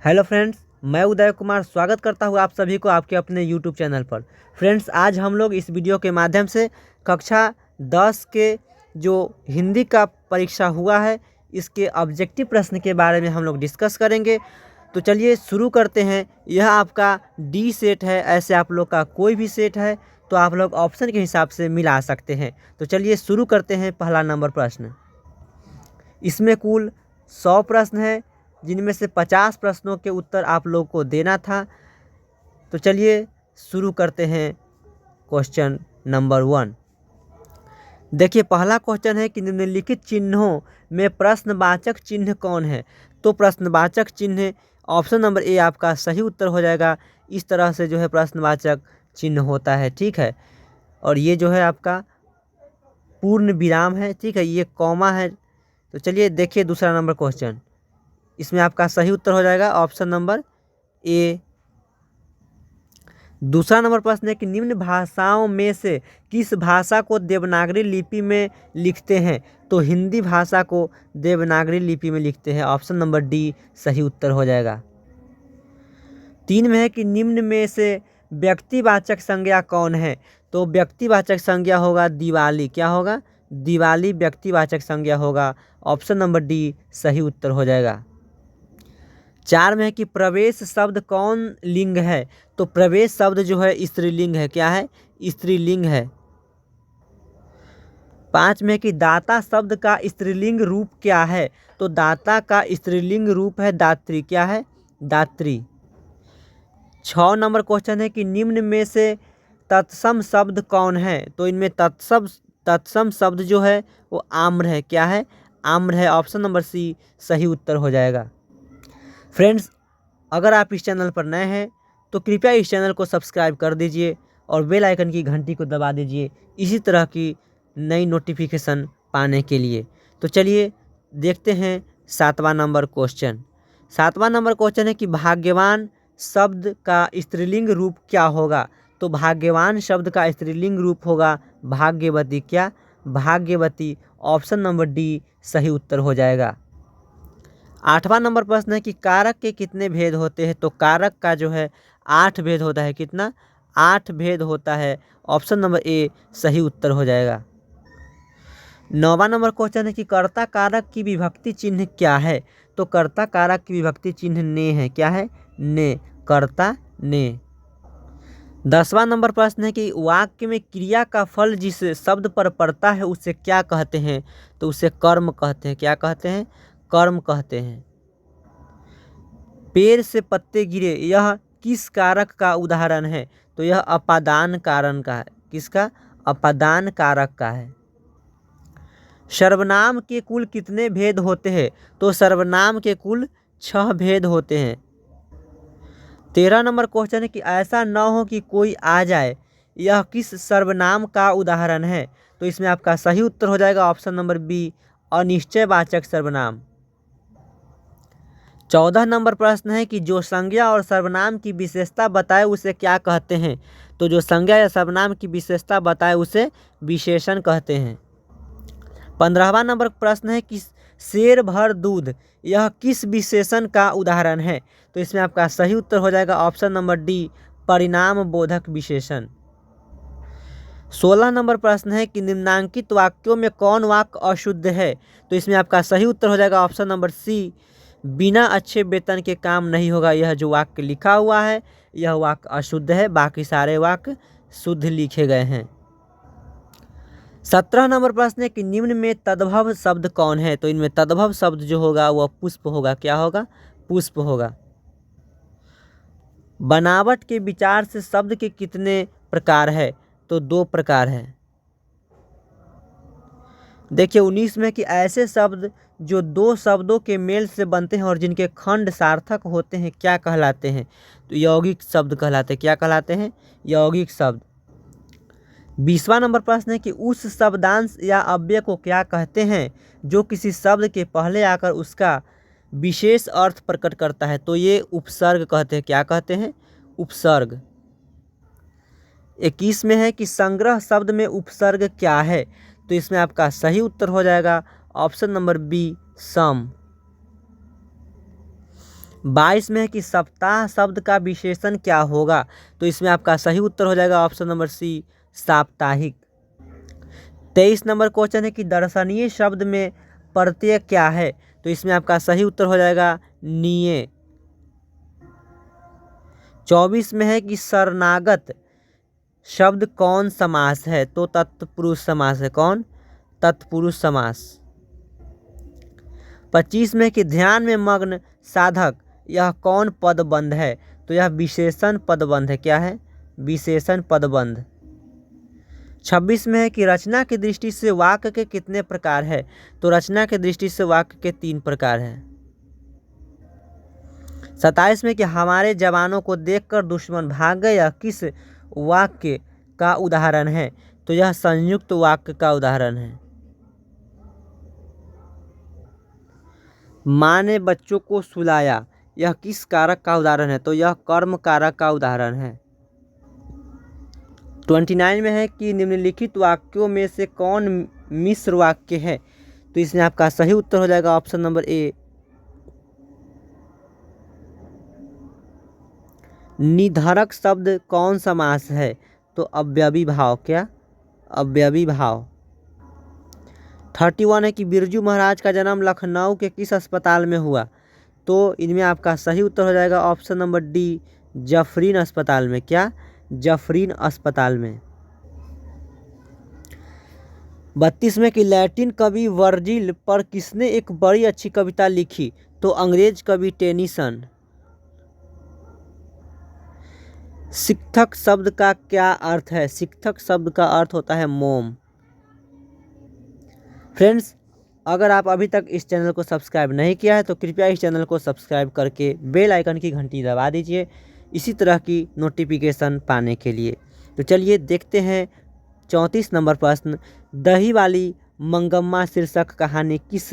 Hello friends, मैं उदय कुमार स्वागत करता हूँ आप सभी को आपके अपने यूट्यूब चैनल पर। फ्रेंड्स, आज हम लोग इस वीडियो के माध्यम से कक्षा 10 के जो हिंदी का परीक्षा हुआ है इसके ऑब्जेक्टिव प्रश्न के बारे में हम लोग डिस्कस करेंगे। तो चलिए शुरू करते हैं। यह आपका डी सेट है, ऐसे आप लोग का कोई भी सेट है तो आप लोग ऑप्शन के हिसाब से मिला सकते हैं। तो चलिए शुरू करते हैं। पहला नंबर प्रश्न, इसमें कुल 100 प्रश्न है जिनमें से 50 प्रश्नों के उत्तर आप लोग को देना था। तो चलिए शुरू करते हैं। क्वेश्चन नंबर 1, देखिए पहला क्वेश्चन है कि निम्नलिखित चिन्हों में प्रश्नवाचक चिन्ह कौन है। तो प्रश्नवाचक चिन्ह ऑप्शन नंबर ए आपका सही उत्तर हो जाएगा। इस तरह से जो है प्रश्नवाचक चिन्ह होता है, ठीक है। और ये जो है आपका पूर्ण विराम है, ठीक है, ये कॉमा है। तो चलिए देखिए दूसरा नंबर क्वेश्चन, इसमें आपका सही उत्तर हो जाएगा ऑप्शन नंबर ए। दूसरा नंबर प्रश्न है कि निम्न भाषाओं में से किस भाषा को देवनागरी लिपि में लिखते हैं। तो हिंदी भाषा को देवनागरी लिपि में लिखते हैं। ऑप्शन नंबर डी सही उत्तर हो जाएगा। 3 में है कि निम्न में से व्यक्तिवाचक संज्ञा कौन है। तो व्यक्तिवाचक संज्ञा होगा दिवाली। क्या होगा? दिवाली व्यक्तिवाचक संज्ञा होगा। ऑप्शन नंबर डी सही उत्तर हो जाएगा। 4 में है कि प्रवेश शब्द कौन लिंग है। तो प्रवेश शब्द जो है स्त्रीलिंग है। क्या है? स्त्रीलिंग है। 5 में है कि दाता शब्द का स्त्रीलिंग रूप क्या है। तो दाता का स्त्रीलिंग रूप है दात्री। क्या है? दात्री। 6 नंबर क्वेश्चन है कि निम्न में से तत्सम शब्द कौन है। तो इनमें तत्सम शब्द जो है वो आम्र है। क्या है? आम्र है। ऑप्शन नंबर सी सही उत्तर हो जाएगा। फ्रेंड्स, अगर आप इस चैनल पर नए हैं तो कृपया इस चैनल को सब्सक्राइब कर दीजिए और बेल आइकन की घंटी को दबा दीजिए इसी तरह की नई नोटिफिकेशन पाने के लिए। तो चलिए देखते हैं 7वां नंबर क्वेश्चन। 7वां नंबर क्वेश्चन है कि भाग्यवान शब्द का स्त्रीलिंग रूप क्या होगा। तो भाग्यवान शब्द का स्त्रीलिंग रूप होगा भाग्यवती। क्या? भाग्यवती। ऑप्शन नंबर डी सही उत्तर हो जाएगा। 8वां नंबर प्रश्न है कि कारक के कितने भेद होते हैं। तो कारक का जो है 8 भेद होता है। कितना? 8 भेद होता है। ऑप्शन नंबर ए सही उत्तर हो जाएगा। 9वां नंबर क्वेश्चन है कि कर्ता कारक की विभक्ति चिन्ह क्या है। तो कर्ता कारक की विभक्ति चिन्ह ने है। क्या है? ने। कर्ता ने। 10वां नंबर प्रश्न है कि वाक्य में क्रिया का फल जिस शब्द पर पड़ता है उसे क्या कहते हैं। तो उसे कर्म कहते हैं। क्या कहते हैं? कर्म कहते हैं। पेड़ से पत्ते गिरे यह किस कारक का उदाहरण है। तो यह अपादान कारण का है। किसका? अपादान कारक का है। सर्वनाम के कुल कितने भेद होते हैं। तो सर्वनाम के कुल 6 भेद होते हैं। 13 नंबर क्वेश्चन है कि ऐसा न हो कि कोई आ जाए यह किस सर्वनाम का उदाहरण है। तो इसमें आपका सही उत्तर हो जाएगा ऑप्शन नंबर बी अनिश्चयवाचक सर्वनाम। 14 नंबर प्रश्न है कि जो संज्ञा और सर्वनाम की विशेषता बताए उसे क्या कहते हैं। तो जो संज्ञा या सर्वनाम की विशेषता बताए उसे विशेषण कहते हैं। 15वां नंबर प्रश्न है कि शेर भर दूध यह किस विशेषण का उदाहरण है। तो इसमें आपका सही उत्तर हो जाएगा ऑप्शन नंबर डी परिणाम बोधक विशेषण। 16 नंबर प्रश्न है कि निम्नांकित वाक्यों में कौन वाक्य अशुद्ध है। तो इसमें आपका सही उत्तर हो जाएगा ऑप्शन नंबर सी बिना अच्छे वेतन के काम नहीं होगा। यह जो वाक्य लिखा हुआ है यह वाक्य अशुद्ध है, बाकी सारे वाक्य शुद्ध लिखे गए हैं। 17 नंबर प्रश्न है कि निम्न में तद्भव शब्द कौन है। तो इनमें तद्भव शब्द जो होगा वह पुष्प होगा। क्या होगा? पुष्प होगा। बनावट के विचार से शब्द के कितने प्रकार है। तो 2 प्रकार है। देखिए 19 में कि ऐसे शब्द जो 2 शब्दों के मेल से बनते हैं और जिनके खंड सार्थक होते हैं क्या कहलाते हैं। तो यौगिक शब्द कहलाते हैं। क्या कहलाते हैं? यौगिक शब्द। 20वां नंबर प्रश्न है कि उस शब्दांश या अव्यय को क्या कहते हैं जो किसी शब्द के पहले आकर उसका विशेष अर्थ प्रकट करता है। तो ये उपसर्ग कहते हैं। क्या कहते हैं? उपसर्ग। 21 में है कि संग्रह शब्द में उपसर्ग क्या है। तो इसमें आपका सही उत्तर हो जाएगा ऑप्शन नंबर बी सम। 22 में है कि सप्ताह शब्द का विशेषण क्या होगा, तो इसमें आपका सही उत्तर हो जाएगा ऑप्शन नंबर सी, साप्ताहिक। 23 नंबर क्वेश्चन है कि दर्शनीय शब्द में प्रत्यय क्या है, तो इसमें आपका सही उत्तर हो जाएगा निये। 24 में है कि शरणागत शब्द कौन समास है, तो तत्पुरुष समास है। कौन? तत्पुरुष समास। 25 में कि ध्यान में मग्न साधक यह कौन पदबंध है, तो यह विशेषण पदबंध है। क्या है? विशेषण पदबंध। 26 में है कि रचना की दृष्टि से वाक्य के कितने प्रकार है, तो रचना की दृष्टि से वाक्य के 3 प्रकार हैं। 27 में कि हमारे जवानों को देखकर दुश्मन भाग गए, यह किस वाक्य का उदाहरण है, तो यह संयुक्त वाक्य का उदाहरण है। माँ ने बच्चों को सुलाया, यह किस कारक का उदाहरण है, तो यह कर्म कारक का उदाहरण है। 29 में है कि निम्नलिखित वाक्यों में से कौन मिश्र वाक्य है, तो इसमें आपका सही उत्तर हो जाएगा ऑप्शन नंबर ए, निधरक शब्द कौन समास है, तो अव्ययी भाव। क्या? अव्ययी भाव। 31 है कि बिरजू महाराज का जन्म लखनऊ के किस अस्पताल में हुआ, तो इनमें आपका सही उत्तर हो जाएगा ऑप्शन नंबर डी, जफरीन अस्पताल में। क्या? जफरीन अस्पताल में। 32 में कि लैटिन कवि वर्जिल पर किसने एक बड़ी अच्छी कविता लिखी, तो अंग्रेज कवि टेनिसन। शिक्षक शब्द का क्या अर्थ है? शिक्षक शब्द का अर्थ होता है मोम। फ्रेंड्स, अगर आप अभी तक इस चैनल को सब्सक्राइब नहीं किया है तो कृपया इस चैनल को सब्सक्राइब करके बेल आइकन की घंटी दबा दीजिए इसी तरह की नोटिफिकेशन पाने के लिए। तो चलिए देखते हैं 34 नंबर प्रश्न, दही वाली मंगम्मा शीर्षक कहानी किस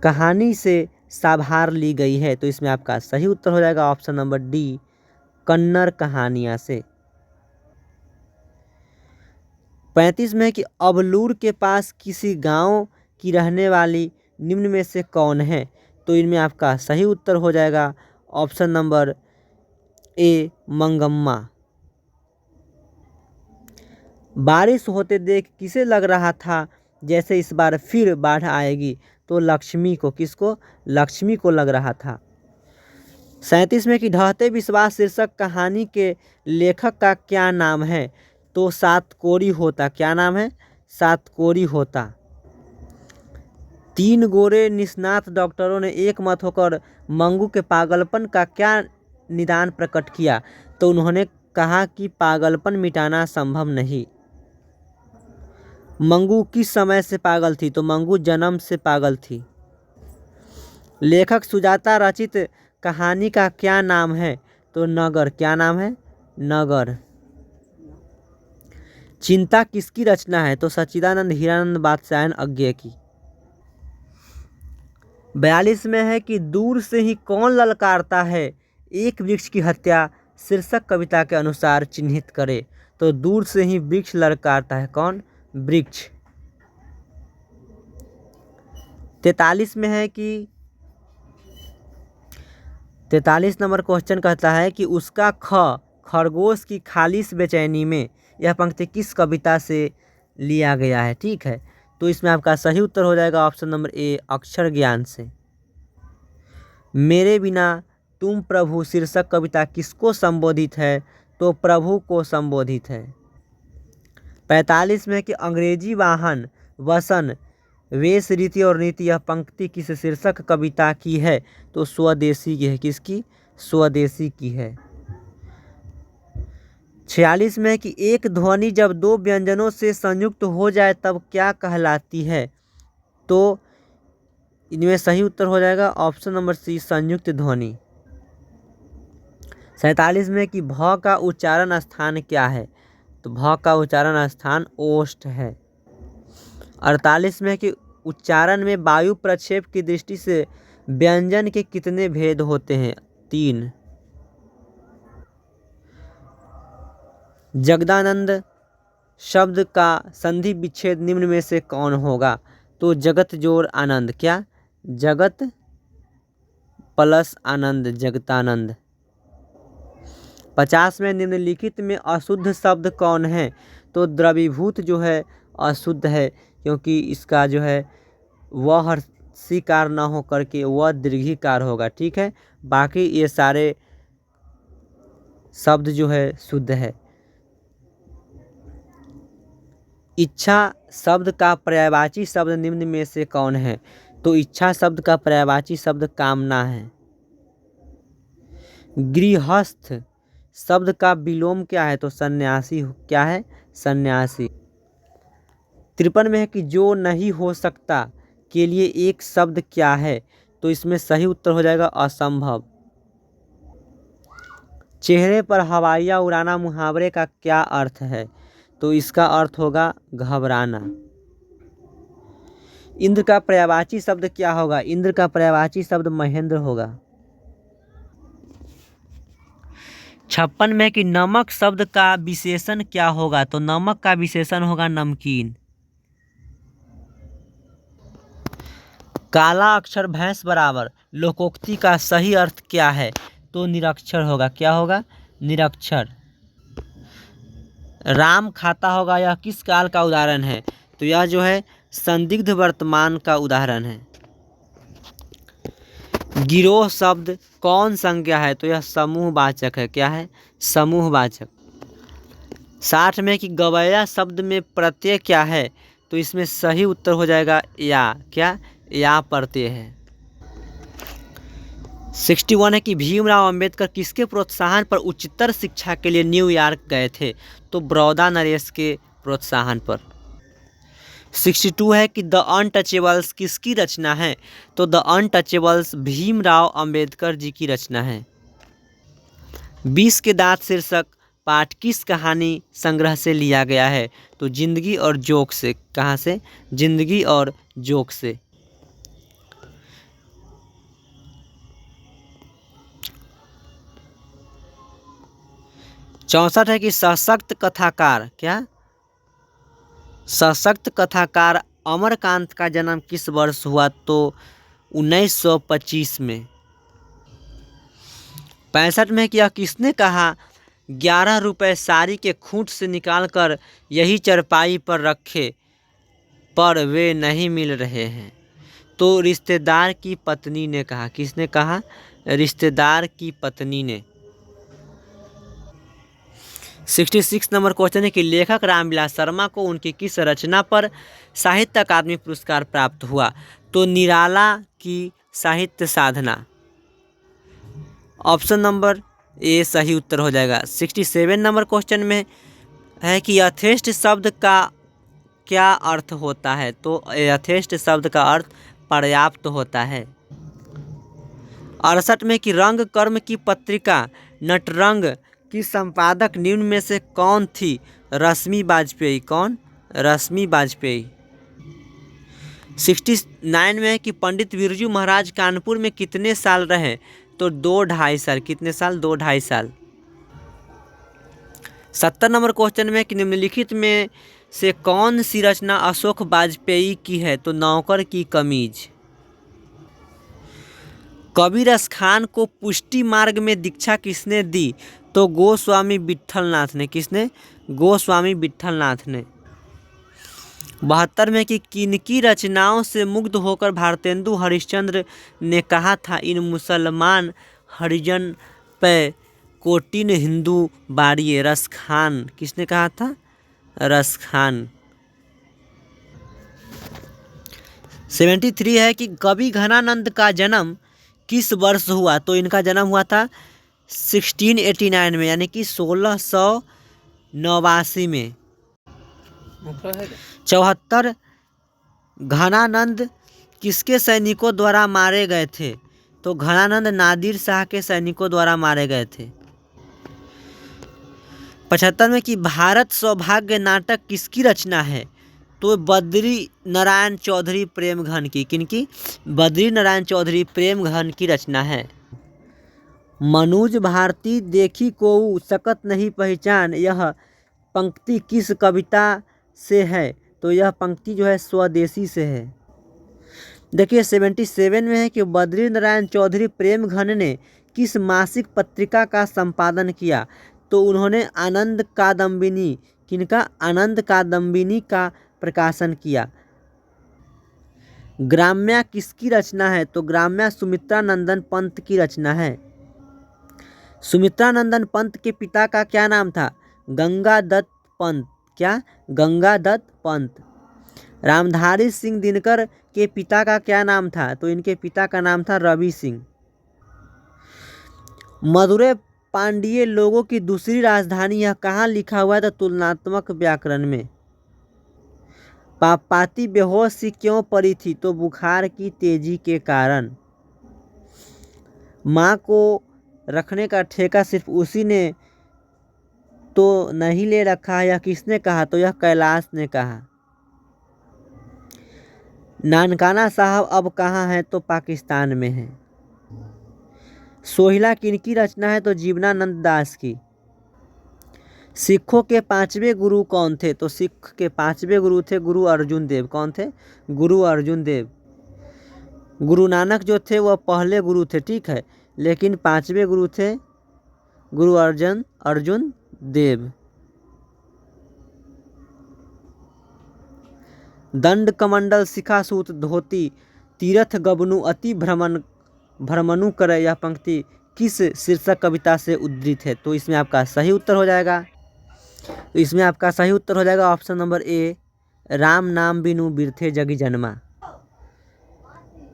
कहानी से साभार ली गई है, तो इसमें आपका सही उत्तर हो जाएगा ऑप्शन नंबर डी, कन्नड़ कहानियाँ से। 35 में कि अबलूर के पास किसी गांव की रहने वाली निम्न में से कौन है, तो इनमें आपका सही उत्तर हो जाएगा ऑप्शन नंबर ए, मंगम्मा। बारिश होते देख किसे लग रहा था जैसे इस बार फिर बाढ़ आएगी, तो लक्ष्मी को। किसको? लक्ष्मी को लग रहा था। 37 में कि ढहते विश्वास शीर्षक कहानी के लेखक का क्या नाम है, तो सातकोरी होता। क्या नाम है? सातकोरी होता। 3 गोरे निष्णात डॉक्टरों ने एक मत होकर मंगू के पागलपन का क्या निदान प्रकट किया, तो उन्होंने कहा कि पागलपन मिटाना संभव नहीं। मंगू किस समय से पागल थी, तो मंगू जन्म से पागल थी। लेखक सुजाता रचित कहानी का क्या नाम है, तो नगर। क्या नाम है? नगर। चिंता किसकी रचना है, तो सच्चिदानंद हीरानंद बादशाहन अज्ञे की। 42 में है कि दूर से ही कौन ललकारता है एक वृक्ष की हत्या शीर्षक कविता के अनुसार चिन्हित करे, तो दूर से ही वृक्ष ललकारता है। कौन? वृक्ष। 43 में है कि 43 नंबर क्वेश्चन कहता है कि उसका खरगोश की खालिश बेचैनी में, यह पंक्ति किस कविता से लिया गया है? ठीक है, तो इसमें आपका सही उत्तर हो जाएगा ऑप्शन नंबर ए, अक्षर ज्ञान से। मेरे बिना तुम प्रभु शीर्षक कविता किसको संबोधित है, तो प्रभु को संबोधित है। 45 में कि अंग्रेजी वाहन वसन वेश रीति और नीति, यह पंक्ति किस शीर्षक कविता की है, तो स्वदेशी की है। किसकी? स्वदेशी की है। 46 में कि एक ध्वनि जब 2 व्यंजनों से संयुक्त हो जाए तब क्या कहलाती है, तो इनमें सही उत्तर हो जाएगा ऑप्शन नंबर सी, संयुक्त ध्वनि। 47 में कि भ का उच्चारण स्थान क्या है, तो भ का उच्चारण स्थान ओष्ठ है। 48 में कि उच्चारण में वायु प्रक्षेप की दृष्टि से व्यंजन के कितने भेद होते हैं? 3। जगदानंद शब्द का संधि विच्छेद निम्न में से कौन होगा, तो जगत जोर आनंद। क्या? जगत प्लस आनंद, जगतानंद। 50 में निम्नलिखित में अशुद्ध शब्द कौन है? तो द्रवीभूत जो है अशुद्ध है, क्योंकि इसका जो है वह हर्षिकार न हो करके वह दीर्घिकार होगा। ठीक है, बाकी ये सारे शब्द जो है शुद्ध है। इच्छा शब्द का पर्यायवाची शब्द निम्न में से कौन है? तो इच्छा शब्द का पर्यायवाची शब्द कामना है। गृहस्थ शब्द का विलोम क्या है? तो सन्यासी। क्या है? सन्यासी। 53 में है कि जो नहीं हो सकता के लिए एक शब्द क्या है? तो इसमें सही उत्तर हो जाएगा असंभव। चेहरे पर हवाइयाँ उड़ाना मुहावरे का क्या अर्थ है? तो इसका अर्थ होगा घबराना। इंद्र का पर्यायवाची शब्द क्या होगा? इंद्र का पर्यायवाची शब्द महेंद्र होगा। 56 में कि नमक शब्द का विशेषण क्या होगा? तो नमक का विशेषण होगा नमकीन। काला अक्षर भैंस बराबर लोकोक्ति का सही अर्थ क्या है? तो निरक्षर होगा। क्या होगा? निरक्षर। राम खाता होगा यह किस काल का उदाहरण है? तो यह जो है संदिग्ध वर्तमान का उदाहरण है। गिरोह शब्द कौन संज्ञा है? तो यह समूहवाचक है। क्या है? समूहवाचक। 60 में कि गवैया शब्द में प्रत्यय क्या है? तो इसमें सही उत्तर हो जाएगा या। क्या? या प्रत्यय है। 61 है कि भीमराव अंबेडकर किसके प्रोत्साहन पर उच्चतर शिक्षा के लिए न्यूयॉर्क गए थे? तो बड़ौदा नरेश के प्रोत्साहन पर। 62 है कि द अनटचेबल्स किसकी रचना है? तो द अनटचेबल्स भीमराव अंबेडकर जी की रचना है। 20 के दांत शीर्षक पाठ किस कहानी संग्रह से लिया गया है? तो जिंदगी और जोक से। कहाँ से? जिंदगी और जोक से। 64 है कि सशक्त कथाकार। क्या? सशक्त कथाकार अमरकांत का जन्म किस वर्ष हुआ? तो 1925 में। 65 में कि यह किसने कहा 11 रुपए साड़ी के खूंट से निकालकर यही चरपाई पर रखे पर वे नहीं मिल रहे हैं? तो रिश्तेदार की पत्नी ने कहा। किसने कहा? रिश्तेदार की पत्नी ने। 66 नंबर क्वेश्चन है कि लेखक रामविलास शर्मा को उनकी किस रचना पर साहित्य अकादमी पुरस्कार प्राप्त हुआ? तो निराला की साहित्य साधना। ऑप्शन नंबर ए सही उत्तर हो जाएगा। 67 नंबर क्वेश्चन में है कि यथेष्ट शब्द का क्या अर्थ होता है? तो यथेष्ट शब्द का अर्थ पर्याप्त होता है। 68 में कि रंग कर्म की पत्रिका नटरंग की संपादक निम्न में से कौन थी? रश्मि वाजपेयी। कौन? रश्मि वाजपेयी। 69 में कि पंडित बिरजू महाराज कानपुर में कितने साल रहे? तो 2-2.5 साल। कितने साल? 2-2.5 साल। 70 नंबर क्वेश्चन में कि निम्नलिखित में से कौन सी रचना अशोक वाजपेयी की है? तो नौकर की कमीज। कबीर खान को पुष्टि मार्ग में दीक्षा किसने दी? तो गोस्वामी विट्ठलनाथ ने। किसने? गोस्वामी विट्ठलनाथ ने। 72 में कि किनकी रचनाओं से मुग्ध होकर भारतेंदु हरिश्चंद्र ने कहा था इन मुसलमान हरिजन पे कोटिन हिंदू बाड़िए? रस खान। किसने कहा था? रस खान। 73 है कि कवि घनानंद का जन्म किस वर्ष हुआ? तो इनका जन्म हुआ था 1689 में, यानी कि 1689 में। 74 घनानंद किसके सैनिकों द्वारा मारे गए थे? तो घनानंद नादिर शाह के सैनिकों द्वारा मारे गए थे। 75 में कि भारत सौभाग्य नाटक किसकी रचना है? तो बद्री नारायण चौधरी प्रेमघन की। किनकी? बद्री नारायण चौधरी प्रेमघन की रचना है। मनोज भारती देखी को सकत नहीं पहचान यह पंक्ति किस कविता से है? तो यह पंक्ति जो है स्वदेशी से है। देखिए 77 में है कि बद्री नारायण चौधरी प्रेम घन ने किस मासिक पत्रिका का संपादन किया। तो उन्होंने आनंद कादम्बिनी, किनका, आनंद कादम्बिनी का प्रकाशन किया। ग्राम्या किसकी रचना है। तो ग्राम्या सुमित्रा नंदन पंत की रचना है। सुमित्रा नंदन पंत के पिता का क्या नाम था। गंगादत्त पंत। क्या, गंगादत्त पंत। रामधारी सिंह दिनकर के पिता का क्या नाम था। तो इनके पिता का नाम था रवि सिंह। मदुरै पांड्य लोगों की दूसरी राजधानी यह कहाँ लिखा हुआ है। तो तुलनात्मक व्याकरण में। पापाती बेहोश सी क्यों पड़ी थी। तो बुखार की तेजी के कारण। माँ को रखने का ठेका सिर्फ उसी ने तो नहीं ले रखा है, यह किसने कहा। तो यह कैलाश ने कहा। नानकाना साहब अब कहाँ है। तो पाकिस्तान में है। सोहिला किनकी रचना है। तो जीवनानंद दास की। सिखों के 5वें गुरु कौन थे। तो सिख के 5वें गुरु थे गुरु अर्जुन देव। कौन थे। गुरु अर्जुन देव। गुरु नानक जो थे वह पहले गुरु थे, ठीक है, लेकिन 5वें गुरु थे गुरु अर्जुन देव। दंड कमंडल शिखा सूत धोती तीरथ गबनु अति भ्रमनु करे, यह पंक्ति किस शीर्षक कविता से उद्धृत है। तो इसमें आपका सही उत्तर हो जाएगा। ऑप्शन नंबर ए, राम नाम बिनु बिरथे जगी जन्मा।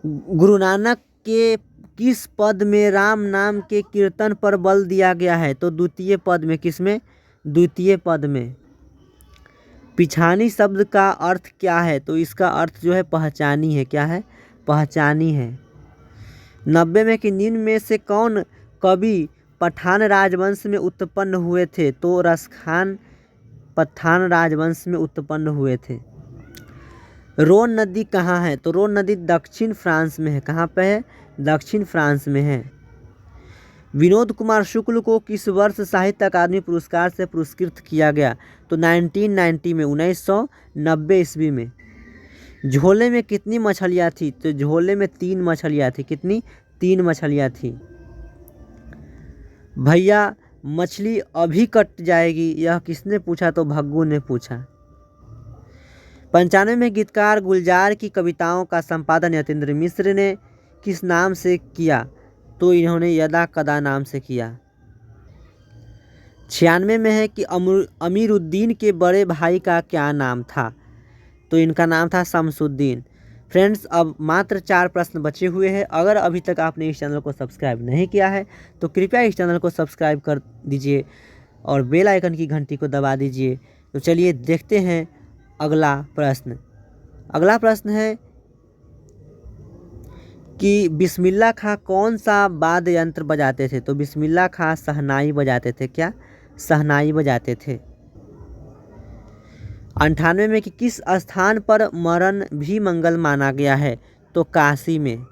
गुरु नानक के किस पद में राम नाम के कीर्तन पर बल दिया गया है। तो द्वितीय पद में। किसमें, द्वितीय पद में। पिछानी शब्द का अर्थ क्या है। तो इसका अर्थ जो है पहचानी है। क्या है, पहचानी है। 90 में कि निम्न में से कौन कवि पठान राजवंश में उत्पन्न हुए थे। तो रसखान पठान राजवंश में उत्पन्न हुए थे। रोन नदी कहाँ है। तो रोन नदी दक्षिण फ्रांस में है। कहाँ पे है, दक्षिण फ्रांस में है। विनोद कुमार शुक्ल को किस वर्ष साहित्य अकादमी पुरस्कार से पुरस्कृत किया गया। तो 1990 में, 1990 ईस्वी में। झोले में कितनी मछलियाँ थी। तो झोले में 3 मछलियाँ थी। कितनी, 3 मछलियाँ थी। भैया मछली अभी कट जाएगी, यह किसने पूछा। तो भग्गू ने पूछा। 95 में गीतकार गुलजार की कविताओं का संपादन यतीन्द्र मिश्र ने किस नाम से किया। तो इन्होंने यदा कदा नाम से किया। 96 में है कि अमीरुद्दीन के बड़े भाई का क्या नाम था। तो इनका नाम था शमसुद्दीन। फ्रेंड्स, अब मात्र 4 प्रश्न बचे हुए हैं। अगर अभी तक आपने इस चैनल को सब्सक्राइब नहीं किया है तो कृपया इस चैनल को सब्सक्राइब कर दीजिए और बेल आइकन की घंटी को दबा दीजिए। तो चलिए देखते हैं अगला प्रश्न। अगला प्रश्न है कि बिस्मिल्लाह खां कौन सा वाद्य यंत्र बजाते थे। तो बिस्मिल्लाह खां शहनाई बजाते थे। क्या, शहनाई बजाते थे। 98 में कि किस स्थान पर मरण भी मंगल माना गया है। तो काशी में।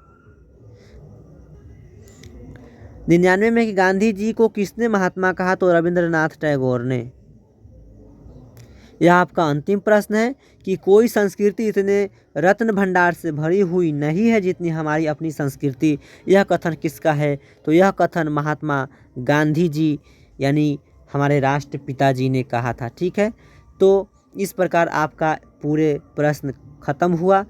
99 में कि गांधी जी को किसने महात्मा कहा। तो रविंद्रनाथ टैगोर ने। यह आपका अंतिम प्रश्न है कि कोई संस्कृति इतने रत्न भंडार से भरी हुई नहीं है जितनी हमारी अपनी संस्कृति। यह कथन किसका है। तो यह कथन महात्मा गांधी जी यानी हमारे राष्ट्रपिता जी ने कहा था, ठीक है। तो इस प्रकार आपका पूरे प्रश्न खत्म हुआ।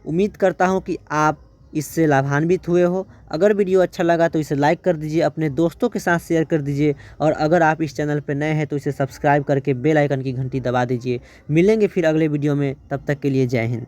उम्मीद करता हूँ कि आप इससे लाभान्वित हुए हो। अगर वीडियो अच्छा लगा तो इसे लाइक कर दीजिए, अपने दोस्तों के साथ शेयर कर दीजिए और अगर आप इस चैनल पर नए हैं तो इसे सब्सक्राइब करके बेल आइकन की घंटी दबा दीजिए। मिलेंगे फिर अगले वीडियो में, तब तक के लिए जय हिंद।